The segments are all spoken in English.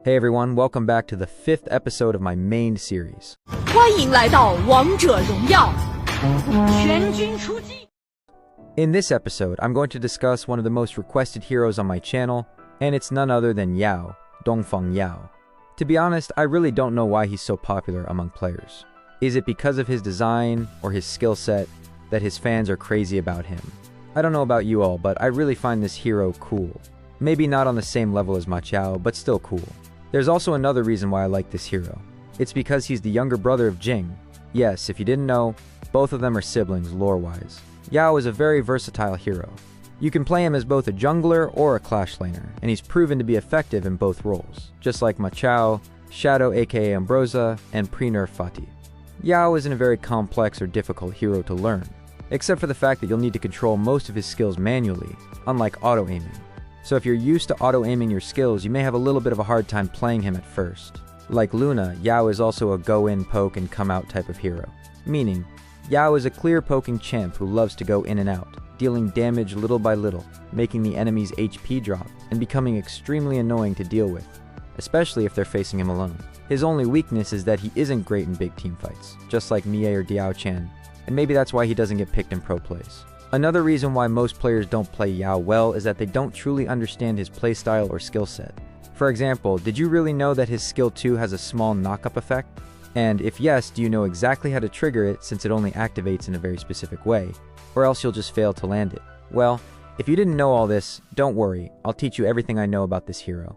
Hey everyone, welcome back to the 5th episode of my main series. 欢迎来到王者荣耀，全军出击。 In this episode, I'm going to discuss one of the most requested heroes on my channel, and it's none other than Yao, Dongfeng Yao. To be honest, I really don't know why he's so popular among players. Is it because of his design or his skill set that his fans are crazy about him? I don't know about you all, but I really find this hero cool. Maybe not on the same level as Ma Chao, but still cool. There's also another reason why I like this hero. It's because he's the younger brother of Jing. Yes, if you didn't know, both of them are siblings lore-wise. Yao is a very versatile hero. You can play him as both a jungler or a clash laner, and he's proven to be effective in both roles, just like Ma Chao, Shadow aka Ambrosia, and pre-nerf Fati. Yao isn't a very complex or difficult hero to learn, except for the fact that you'll need to control most of his skills manually, unlike auto-aiming. So if you're used to auto-aiming your skills, you may have a little bit of a hard time playing him at first. Like Luna, Yao is also a go-in, poke, and come-out type of hero. Meaning, Yao is a clear poking champ who loves to go in and out, dealing damage little by little, making the enemy's HP drop, and becoming extremely annoying to deal with, especially if they're facing him alone. His only weakness is that he isn't great in big team fights, just like Mie or Diao Chen, and maybe that's why he doesn't get picked in pro plays. Another reason why most players don't play Yao well is that they don't truly understand his playstyle or skill set. For example, did you really know that his skill 2 has a small knock-up effect? And if yes, do you know exactly how to trigger it since it only activates in a very specific way, or else you'll just fail to land it? Well, if you didn't know all this, don't worry, I'll teach you everything I know about this hero.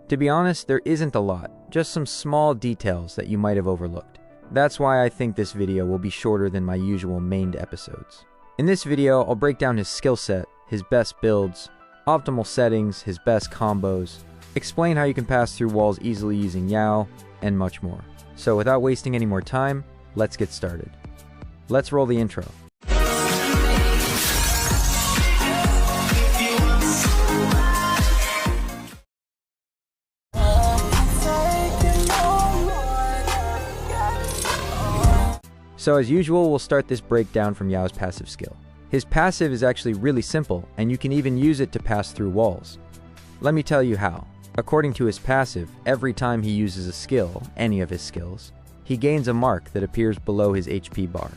To be honest, there isn't a lot, just some small details that you might have overlooked. That's why I think this video will be shorter than my usual mained episodes. In this video, I'll break down his skill set, his best builds, optimal settings, his best combos, explain how you can pass through walls easily using Yao, and much more. So without wasting any more time, let's get started. Let's roll the intro. So as usual, we'll start this breakdown from Yao's passive skill. His passive is actually really simple, and you can even use it to pass through walls. Let me tell you how. According to his passive, every time he uses a skill, any of his skills, he gains a mark that appears below his HP bar.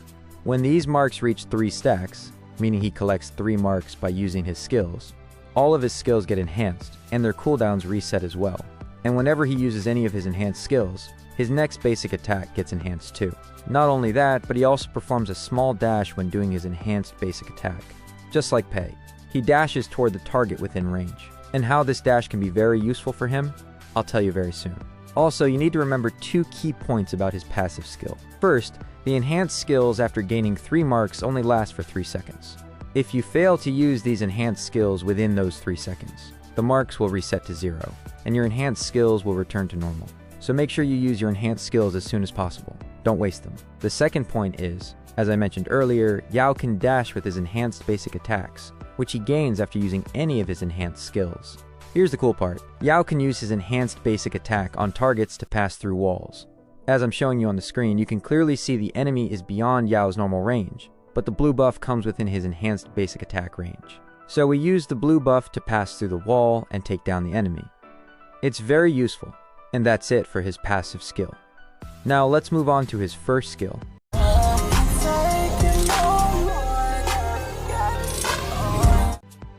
When these marks reach 3 stacks, meaning he collects 3 marks by using his skills, all of his skills get enhanced, and their cooldowns reset as well. And whenever he uses any of his enhanced skills, his next basic attack gets enhanced too. Not only that, but he also performs a small dash when doing his enhanced basic attack. Just like Pei, he dashes toward the target within range. And how this dash can be very useful for him, I'll tell you very soon. Also, you need to remember 2 key points about his passive skill. First, the enhanced skills after gaining 3 marks only last for 3 seconds. If you fail to use these enhanced skills within those 3 seconds, the marks will reset to 0, and your enhanced skills will return to normal. So make sure you use your enhanced skills as soon as possible. Don't waste them. The second point is, as I mentioned earlier, Yao can dash with his enhanced basic attacks, which he gains after using any of his enhanced skills. Here's the cool part. Yao can use his enhanced basic attack on targets to pass through walls. As I'm showing you on the screen, you can clearly see the enemy is beyond Yao's normal range, but the blue buff comes within his enhanced basic attack range. So we use the blue buff to pass through the wall and take down the enemy. It's very useful. And that's it for his passive skill. Now let's move on to his first skill.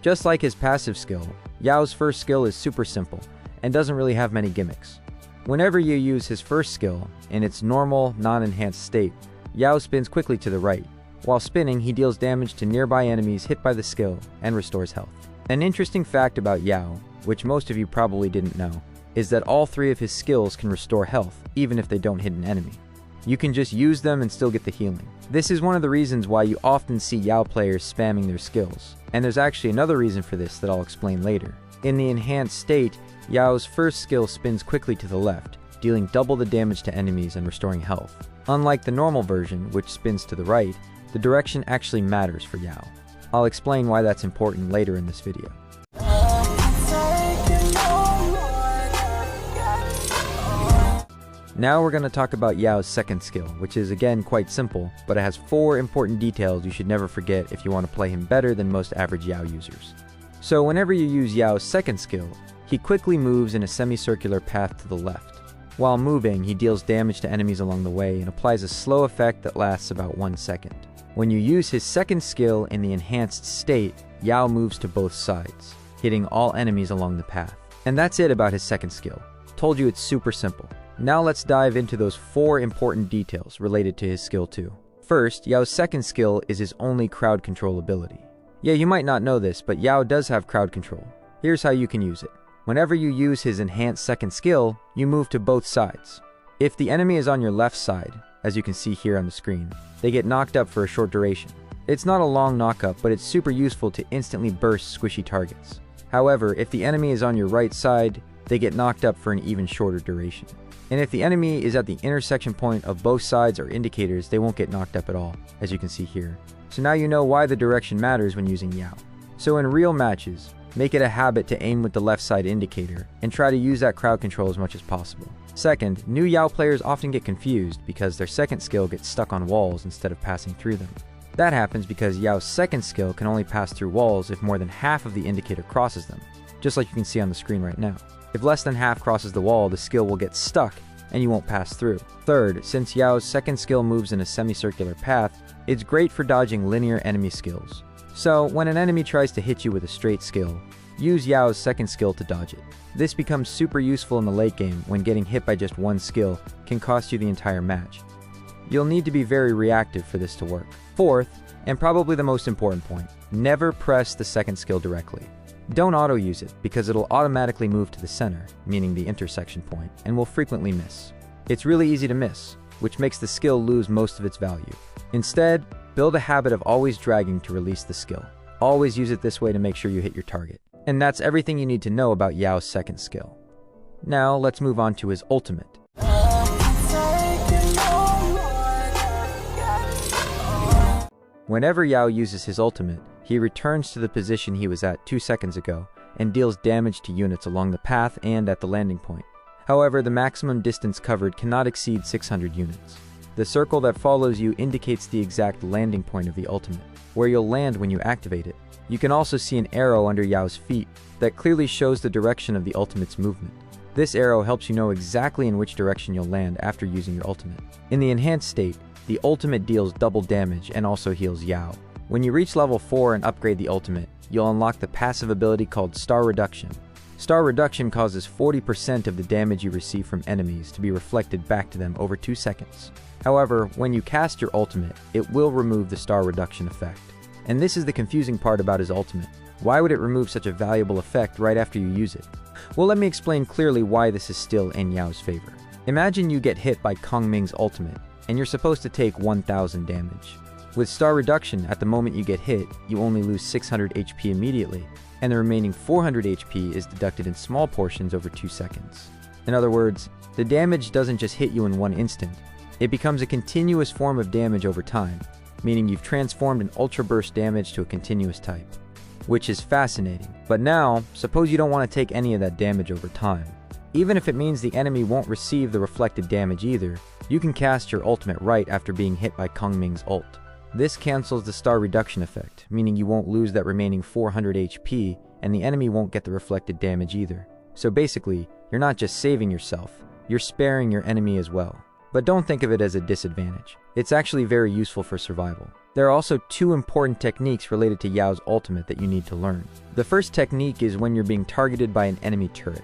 Just like his passive skill, Yao's first skill is super simple and doesn't really have many gimmicks. Whenever you use his first skill, in its normal, non-enhanced state, Yao spins quickly to the right. While spinning, he deals damage to nearby enemies hit by the skill and restores health. An interesting fact about Yao, which most of you probably didn't know, is that all 3 of his skills can restore health, even if they don't hit an enemy. You can just use them and still get the healing. This is one of the reasons why you often see Yao players spamming their skills, and there's actually another reason for this that I'll explain later. In the enhanced state, Yao's first skill spins quickly to the left, dealing double the damage to enemies and restoring health. Unlike the normal version, which spins to the right, the direction actually matters for Yao. I'll explain why that's important later in this video. Now we're going to talk about Yao's second skill, which is again quite simple, but it has 4 important details you should never forget if you want to play him better than most average Yao users. So whenever you use Yao's second skill, he quickly moves in a semicircular path to the left. While moving, he deals damage to enemies along the way and applies a slow effect that lasts about 1 second. When you use his second skill in the enhanced state, Yao moves to both sides, hitting all enemies along the path. And that's it about his second skill. Told you it's super simple. Now let's dive into those 4 important details related to his skill 2. First, Yao's second skill is his only crowd control ability. Yeah, you might not know this, but Yao does have crowd control. Here's how you can use it. Whenever you use his enhanced second skill, you move to both sides. If the enemy is on your left side, as you can see here on the screen, they get knocked up for a short duration. It's not a long knockup, but it's super useful to instantly burst squishy targets. However, if the enemy is on your right side, they get knocked up for an even shorter duration. And if the enemy is at the intersection point of both sides or indicators, they won't get knocked up at all, as you can see here. So now you know why the direction matters when using Yao. So in real matches, make it a habit to aim with the left side indicator, and try to use that crowd control as much as possible. Second, new Yao players often get confused because their second skill gets stuck on walls instead of passing through them. That happens because Yao's second skill can only pass through walls if more than half of the indicator crosses them, just like you can see on the screen right now. If less than half crosses the wall, the skill will get stuck and you won't pass through. Third, since Yao's second skill moves in a semicircular path, it's great for dodging linear enemy skills. So, when an enemy tries to hit you with a straight skill, use Yao's second skill to dodge it. This becomes super useful in the late game when getting hit by just one skill can cost you the entire match. You'll need to be very reactive for this to work. Fourth, and probably the most important point, never press the second skill directly. Don't auto-use it because it'll automatically move to the center, meaning the intersection point, and will frequently miss. It's really easy to miss, which makes the skill lose most of its value. Instead, build a habit of always dragging to release the skill. Always use it this way to make sure you hit your target. And that's everything you need to know about Yao's second skill. Now let's move on to his ultimate. Whenever Yao uses his ultimate, he returns to the position he was at 2 seconds ago and deals damage to units along the path and at the landing point. However, the maximum distance covered cannot exceed 600 units. The circle that follows you indicates the exact landing point of the ultimate, where you'll land when you activate it. You can also see an arrow under Yao's feet that clearly shows the direction of the ultimate's movement. This arrow helps you know exactly in which direction you'll land after using your ultimate. In the enhanced state, the ultimate deals double damage and also heals Yao. When you reach level 4 and upgrade the ultimate, you'll unlock the passive ability called Star Reduction. Star Reduction causes 40% of the damage you receive from enemies to be reflected back to them over 2 seconds. However, when you cast your ultimate, it will remove the Star Reduction effect. And this is the confusing part about his ultimate. Why would it remove such a valuable effect right after you use it? Well, let me explain clearly why this is still in Yao's favor. Imagine you get hit by Kong Ming's ultimate, and you're supposed to take 1000 damage. With Star Reduction, at the moment you get hit, you only lose 600 HP immediately, and the remaining 400 HP is deducted in small portions over 2 seconds. In other words, the damage doesn't just hit you in one instant, it becomes a continuous form of damage over time, meaning you've transformed an Ultra Burst damage to a continuous type. Which is fascinating. But now, suppose you don't want to take any of that damage over time. Even if it means the enemy won't receive the reflected damage either, you can cast your ultimate right after being hit by Kong Ming's ult. This cancels the Star Reduction effect, meaning you won't lose that remaining 400 HP, and the enemy won't get the reflected damage either. So basically, you're not just saving yourself, you're sparing your enemy as well. But don't think of it as a disadvantage. It's actually very useful for survival. There are also 2 important techniques related to Yao's ultimate that you need to learn. The first technique is when you're being targeted by an enemy turret.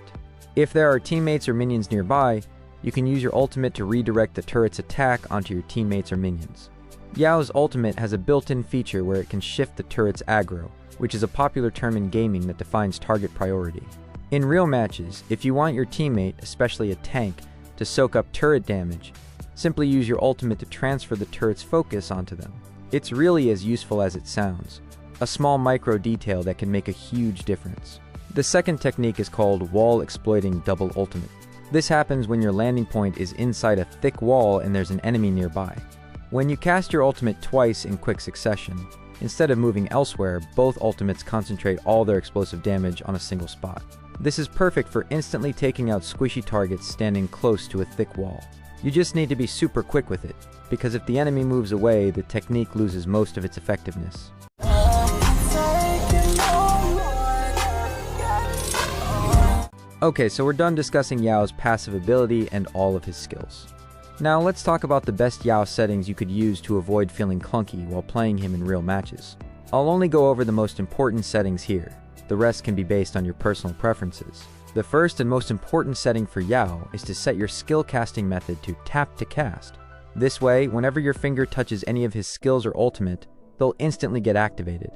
If there are teammates or minions nearby, you can use your ultimate to redirect the turret's attack onto your teammates or minions. Yao's ultimate has a built-in feature where it can shift the turret's aggro, which is a popular term in gaming that defines target priority. In real matches, if you want your teammate, especially a tank, to soak up turret damage, simply use your ultimate to transfer the turret's focus onto them. It's really as useful as it sounds, a small micro detail that can make a huge difference. The second technique is called wall exploiting double ultimate. This happens when your landing point is inside a thick wall and there's an enemy nearby. When you cast your ultimate twice in quick succession, instead of moving elsewhere, both ultimates concentrate all their explosive damage on a single spot. This is perfect for instantly taking out squishy targets standing close to a thick wall. You just need to be super quick with it, because if the enemy moves away, the technique loses most of its effectiveness. Okay, so we're done discussing Yao's passive ability and all of his skills. Now let's talk about the best Yao settings you could use to avoid feeling clunky while playing him in real matches. I'll only go over the most important settings here. The rest can be based on your personal preferences. The first and most important setting for Yao is to set your skill casting method to tap to cast. This way, whenever your finger touches any of his skills or ultimate, they'll instantly get activated.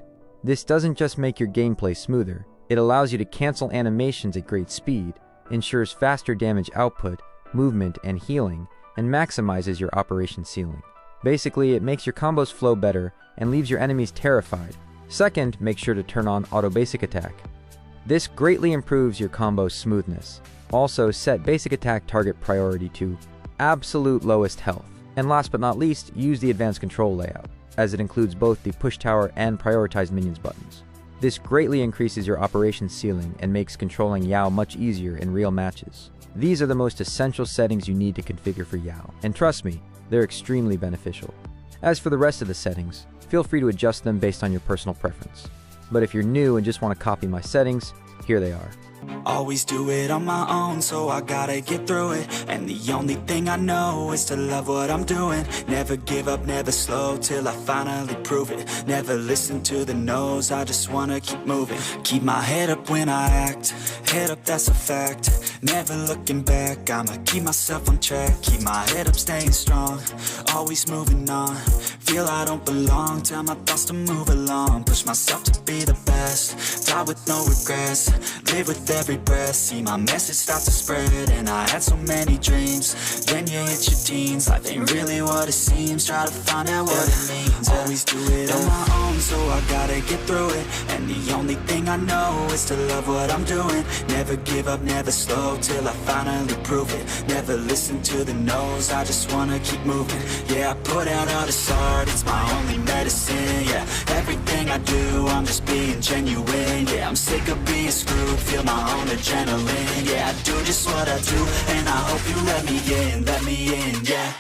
This doesn't just make your gameplay smoother, it allows you to cancel animations at great speed, ensures faster damage output, movement, and healing, and maximizes your operation ceiling. Basically, it makes your combos flow better and leaves your enemies terrified. Second, make sure to turn on auto basic attack. This greatly improves your combo smoothness. Also, set basic attack target priority to absolute lowest health. And last but not least, use the advanced control layout, as it includes both the push tower and prioritized minions buttons. This greatly increases your operation ceiling and makes controlling Yao much easier in real matches. These are the most essential settings you need to configure for Yao, and trust me, they're extremely beneficial. As for the rest of the settings, feel free to adjust them based on your personal preference. But if you're new and just want to copy my settings, here they are. Always do it on my own, so I gotta get through it. And the only thing I know is to love what I'm doing. Never give up, never slow, till I finally prove it. Never listen to the no's, I just wanna keep moving. Keep my head up when I act, head up, that's a fact. Never looking back, I'ma keep myself on track. Keep my head up, staying strong, always moving on. Feel I don't belong, tell my thoughts to move along. Push myself to be the best, die with no regrets. Live with every breath, see my message start to spread. And I had so many dreams, then you hit your teens. Life ain't really what it seems, try to find out what it means. Always do it on my own, so I gotta get through it. And the only thing I know is to love what I'm doing. Never give up, never slow, till I finally prove it. Never listen to the no's, I just wanna keep moving. Yeah, I put out all this art, it's my only medicine. Yeah, everything I do, I'm just being genuine. Yeah, I'm sick of being screwed, feel my own adrenaline. Yeah, I do just what I do, and I hope you let me in, yeah.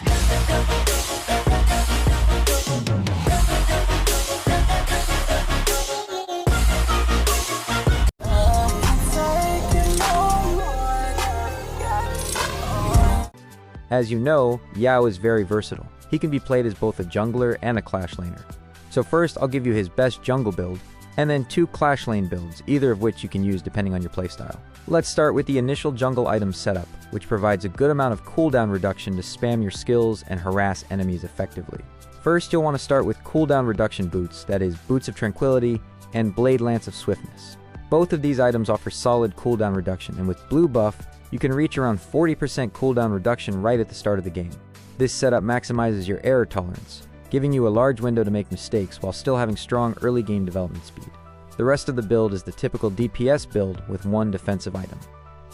As you know, Yao is very versatile. He can be played as both a jungler and a Clash laner. So first, I'll give you his best jungle build, and then 2 Clash lane builds, either of which you can use depending on your playstyle. Let's start with the initial jungle item setup, which provides a good amount of cooldown reduction to spam your skills and harass enemies effectively. First, you'll want to start with cooldown reduction boots, that is, Boots of Tranquility and Blade Lance of Swiftness. Both of these items offer solid cooldown reduction, and with blue buff, you can reach around 40% cooldown reduction right at the start of the game. This setup maximizes your error tolerance, giving you a large window to make mistakes while still having strong early game development speed. The rest of the build is the typical DPS build with 1 defensive item.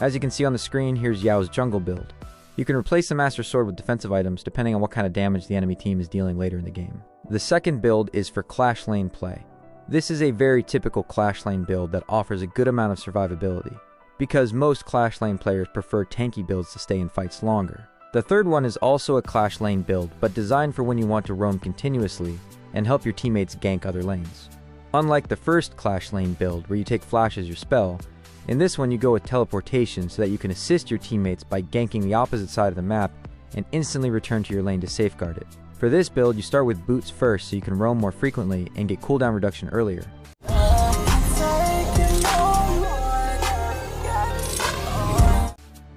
As you can see on the screen, here's Yao's jungle build. You can replace the Master Sword with defensive items depending on what kind of damage the enemy team is dealing later in the game. The second build is for Clash lane play. This is a very typical Clash lane build that offers a good amount of survivability, because most Clash lane players prefer tanky builds to stay in fights longer. The third one is also a Clash lane build, but designed for when you want to roam continuously and help your teammates gank other lanes. Unlike the first Clash lane build, where you take Flash as your spell, in this one you go with teleportation so that you can assist your teammates by ganking the opposite side of the map and instantly return to your lane to safeguard it. For this build, you start with boots first so you can roam more frequently and get cooldown reduction earlier.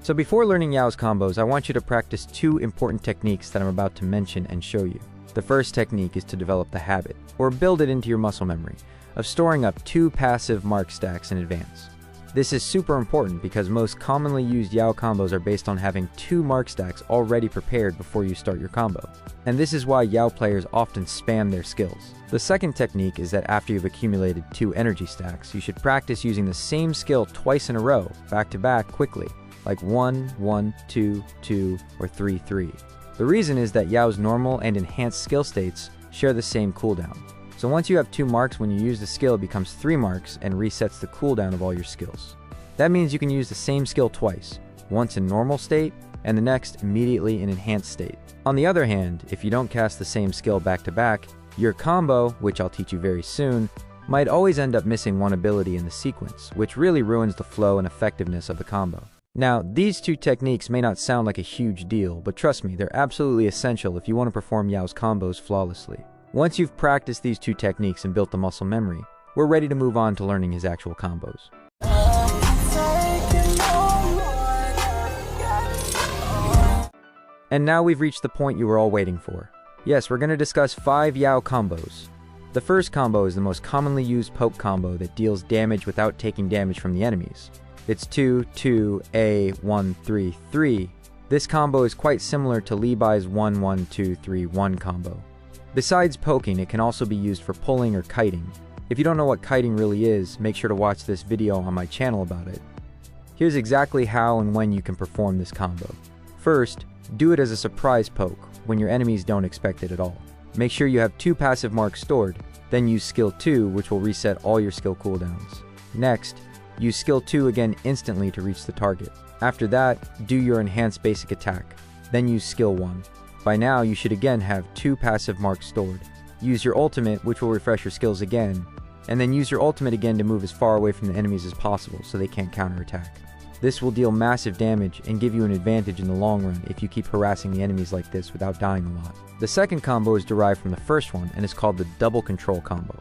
So before learning Yao's combos, I want you to practice 2 important techniques that I'm about to mention and show you. The first technique is to develop the habit, or build it into your muscle memory, of storing up 2 passive mark stacks in advance. This is super important because most commonly used Yao combos are based on having 2 mark stacks already prepared before you start your combo. And this is why Yao players often spam their skills. The second technique is that after you've accumulated 2 energy stacks, you should practice using the same skill twice in a row, back to back, quickly, like 1, 1, 2, 2, or 3, 3. The reason is that Yao's normal and enhanced skill states share the same cooldown. So once you have 2 marks, when you use the skill, it becomes 3 marks and resets the cooldown of all your skills. That means you can use the same skill twice, once in normal state and the next immediately in enhanced state. On the other hand, if you don't cast the same skill back to back, your combo, which I'll teach you very soon, might always end up missing one ability in the sequence, which really ruins the flow and effectiveness of the combo. Now, these two techniques may not sound like a huge deal, but trust me, they're absolutely essential if you want to perform Yao's combos flawlessly. Once you've practiced these two techniques and built the muscle memory, we're ready to move on to learning his actual combos. And now we've reached the point you were all waiting for. Yes, we're going to discuss 5 Yao combos. The first combo is the most commonly used poke combo that deals damage without taking damage from the enemies. It's 2-2-A-1-3-3. This combo is quite similar to Li Bai's 1-1-2-3-1 combo. Besides poking, it can also be used for pulling or kiting. If you don't know what kiting really is, make sure to watch this video on my channel about it. Here's exactly how and when you can perform this combo. First, do it as a surprise poke, when your enemies don't expect it at all. Make sure you have 2 passive marks stored, then use skill 2, which will reset all your skill cooldowns. Next, use skill 2 again instantly to reach the target. After that, do your enhanced basic attack, then use skill 1. By now, you should again have 2 passive marks stored. Use your ultimate, which will refresh your skills again, and then use your ultimate again to move as far away from the enemies as possible so they can't counterattack. This will deal massive damage and give you an advantage in the long run if you keep harassing the enemies like this without dying a lot. The second combo is derived from the first one and is called the double control combo.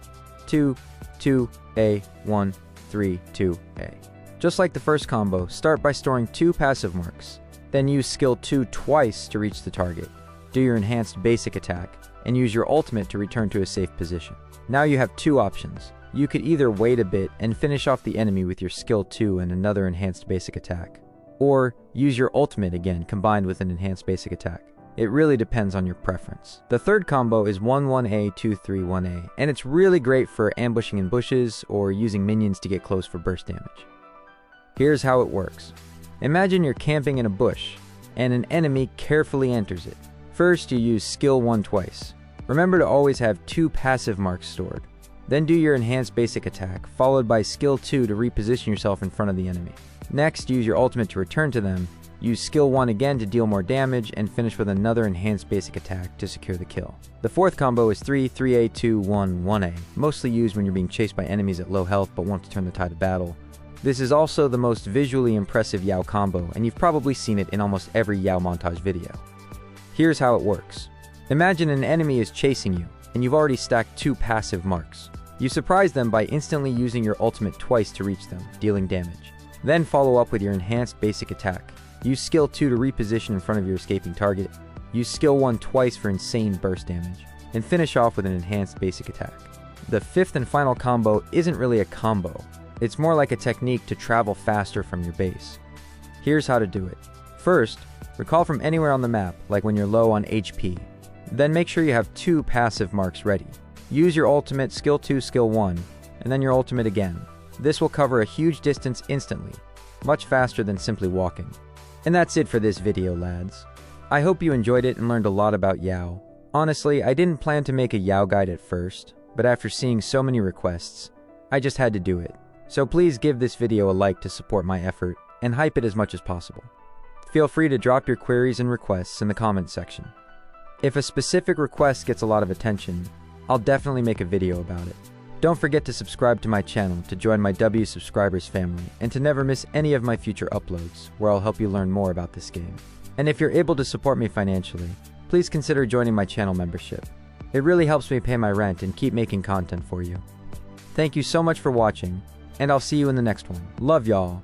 2-2-A-1-3-2-A. Just like the first combo, start by storing 2 passive marks, then use skill 2 twice to reach the target. Do your enhanced basic attack, and use your ultimate to return to a safe position. Now you have 2 options. You could either wait a bit and finish off the enemy with your skill 2 and another enhanced basic attack, or use your ultimate again combined with an enhanced basic attack. It really depends on your preference. The third combo is 1-1-A-2-3-1-A, and it's really great for ambushing in bushes or using minions to get close for burst damage. Here's how it works. Imagine you're camping in a bush, and an enemy carefully enters it. First, you use skill 1 twice. Remember to always have 2 passive marks stored. Then do your enhanced basic attack, followed by skill 2 to reposition yourself in front of the enemy. Next, use your ultimate to return to them, use skill 1 again to deal more damage, and finish with another enhanced basic attack to secure the kill. The fourth combo is 3-3-A-2-1-1-A, mostly used when you're being chased by enemies at low health but want to turn the tide of battle. This is also the most visually impressive Yao combo, and you've probably seen it in almost every Yao montage video. Here's how it works. Imagine an enemy is chasing you, and you've already stacked 2 passive marks. You surprise them by instantly using your ultimate twice to reach them, dealing damage. Then follow up with your enhanced basic attack. Use skill 2 to reposition in front of your escaping target. Use skill 1 twice for insane burst damage. And finish off with an enhanced basic attack. The fifth and final combo isn't really a combo. It's more like a technique to travel faster from your base. Here's how to do it. First, recall from anywhere on the map, like when you're low on HP. Then make sure you have 2 passive marks ready. Use your ultimate skill 2, skill 1, and then your ultimate again. This will cover a huge distance instantly, much faster than simply walking. And that's it for this video, lads. I hope you enjoyed it and learned a lot about Yao. Honestly, I didn't plan to make a Yao guide at first, but after seeing so many requests, I just had to do it. So please give this video a like to support my effort, and hype it as much as possible. Feel free to drop your queries and requests in the comments section. If a specific request gets a lot of attention, I'll definitely make a video about it. Don't forget to subscribe to my channel to join my W subscribers family and to never miss any of my future uploads, where I'll help you learn more about this game. And if you're able to support me financially, please consider joining my channel membership. It really helps me pay my rent and keep making content for you. Thank you so much for watching, and I'll see you in the next one. Love y'all.